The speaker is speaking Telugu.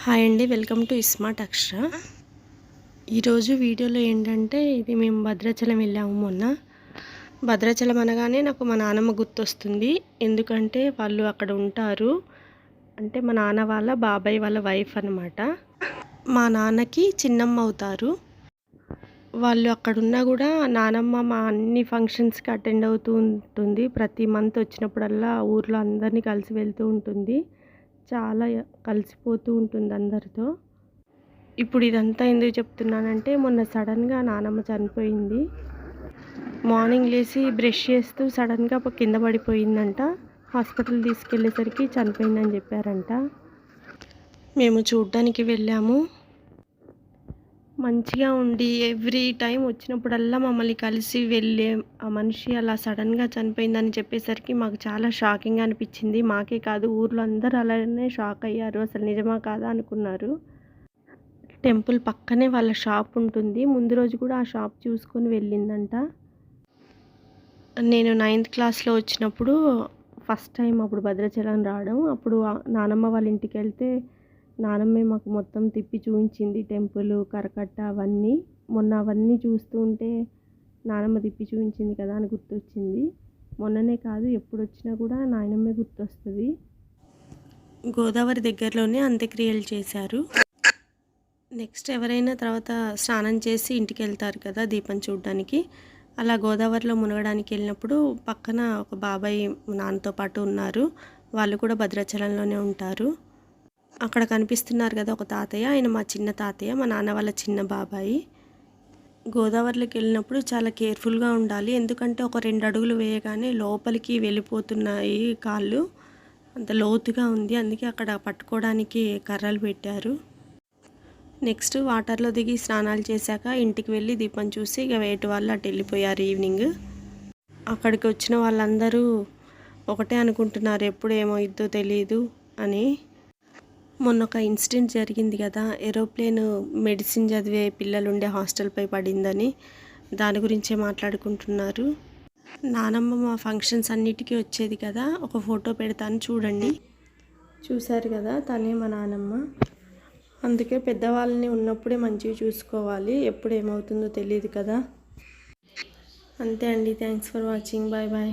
హాయ్ అండి, వెల్కమ్ టు స్మార్ట్ అక్షర. ఈరోజు వీడియోలో ఏంటంటే ఇది మేము భద్రాచలం వెళ్ళాము మొన్న. భద్రాచలం అనగానే నాకు మా నాన్నమ్మ గుర్తొస్తుంది. ఎందుకంటే వాళ్ళు అక్కడ ఉంటారు. అంటే మా నాన్న వాళ్ళ బాబాయ్ వాళ్ళ వైఫ్ అనమాట. మా నాన్నకి చిన్నమ్మ అవుతారు. వాళ్ళు అక్కడున్నా కూడా నానమ్మ మా అన్ని ఫంక్షన్స్కి అటెండ్ అవుతూ ఉంటుంది. ప్రతి మంత్ వచ్చినప్పుడల్లా ఊర్లో అందరినీ కలిసి వెళ్తూ ఉంటుంది. చాలా కలిసిపోతూ ఉంటుంది అందరితో. ఇప్పుడు ఇదంతా ఎందుకు చెప్తున్నానంటే మొన్న సడన్గా నానమ్మ చనిపోయింది. మార్నింగ్ లేచి బ్రష్ చేస్తూ సడన్గా కింద పడిపోయిందంట. హాస్పిటల్ తీసుకెళ్ళేసరికి చనిపోయిందని చెప్పారంట. మేము చూడ్డానికి వెళ్ళాము. మంచిగా ఉండి ఎవ్రీ టైం వచ్చినప్పుడల్లా మమ్మల్ని కలిసి వెళ్ళే ఆ మనిషి అలా సడన్గా చనిపోయిందని చెప్పేసరికి మాకు చాలా షాకింగ్ అనిపించింది. మాకే కాదు, ఊర్లో అందరూ అలానే షాక్ అయ్యారు. అసలు నిజమా కాదా అనుకున్నారు. టెంపుల్ పక్కనే వాళ్ళ షాప్ ఉంటుంది. ముందు రోజు కూడా ఆ షాప్ చూసుకొని వెళ్ళిందంట. నేను 9th క్లాస్లో వచ్చినప్పుడు ఫస్ట్ టైం అప్పుడు భద్రాచలం రావడం. అప్పుడు నానమ్మ వాళ్ళ ఇంటికి వెళ్తే నానమ్మే మాకు మొత్తం తిప్పి చూపించింది. టెంపుల్, కరకట్ట అవన్నీ. మొన్న అవన్నీ చూస్తూ ఉంటే నానమ్మ తిప్పి చూపించింది కదా అని గుర్తొచ్చింది. మొన్ననే కాదు, ఎప్పుడు వచ్చినా కూడా నాయనమ్మే గుర్తొస్తుంది. గోదావరి దగ్గరలోనే అంత్యక్రియలు చేశారు. నెక్స్ట్ ఎవరైనా తర్వాత స్నానం చేసి ఇంటికి వెళ్తారు కదా దీపం చూడడానికి. అలా గోదావరిలో మునగడానికి వెళ్ళినప్పుడు పక్కన ఒక బాబాయ్ నాన్నతో పాటు ఉన్నారు. వాళ్ళు కూడా భద్రాచలంలోనే ఉంటారు. అక్కడ కనిపిస్తున్నారు కదా ఒక తాతయ్య, ఆయన మా చిన్న తాతయ్య, మా నాన్న వాళ్ళ చిన్న బాబాయి. గోదావరిలోకి వెళ్ళినప్పుడు చాలా కేర్ఫుల్గా ఉండాలి. ఎందుకంటే ఒక 2 అడుగులు వేయగానే లోపలికి వెళ్ళిపోతున్నాయి కాళ్ళు. అంత లోతుగా ఉంది. అందుకే అక్కడ పట్టుకోవడానికి కర్రలు పెట్టారు. నెక్స్ట్ వాటర్లో దిగి స్నానాలు చేశాక ఇంటికి వెళ్ళి దీపం చూసి ఇక వేటి వాళ్ళు అటు వెళ్ళిపోయారు ఈవినింగ్. అక్కడికి వచ్చిన వాళ్ళందరూ ఒకటే అనుకుంటున్నారు, ఎప్పుడు ఏమవుద్దో తెలియదు అని. మొన్న ఒక ఇన్సిడెంట్ జరిగింది కదా, ఏరోప్లేన్ మెడిసిన్ చదివే పిల్లలు ఉండే హాస్టల్పై పడిందని. దాని గురించే మాట్లాడుకుంటున్నారు. నానమ్మ మా ఫంక్షన్స్ అన్నిటికీ వచ్చేది కదా, ఒక ఫోటో పెడతాను చూడండి. చూశారు కదా, తనే మా నానమ్మ. అందుకే పెద్దవాళ్ళని ఉన్నప్పుడే మంచిగా చూసుకోవాలి, ఎప్పుడు ఏమవుతుందో తెలియదు కదా. అంతే అండి, thanks for watching, bye bye.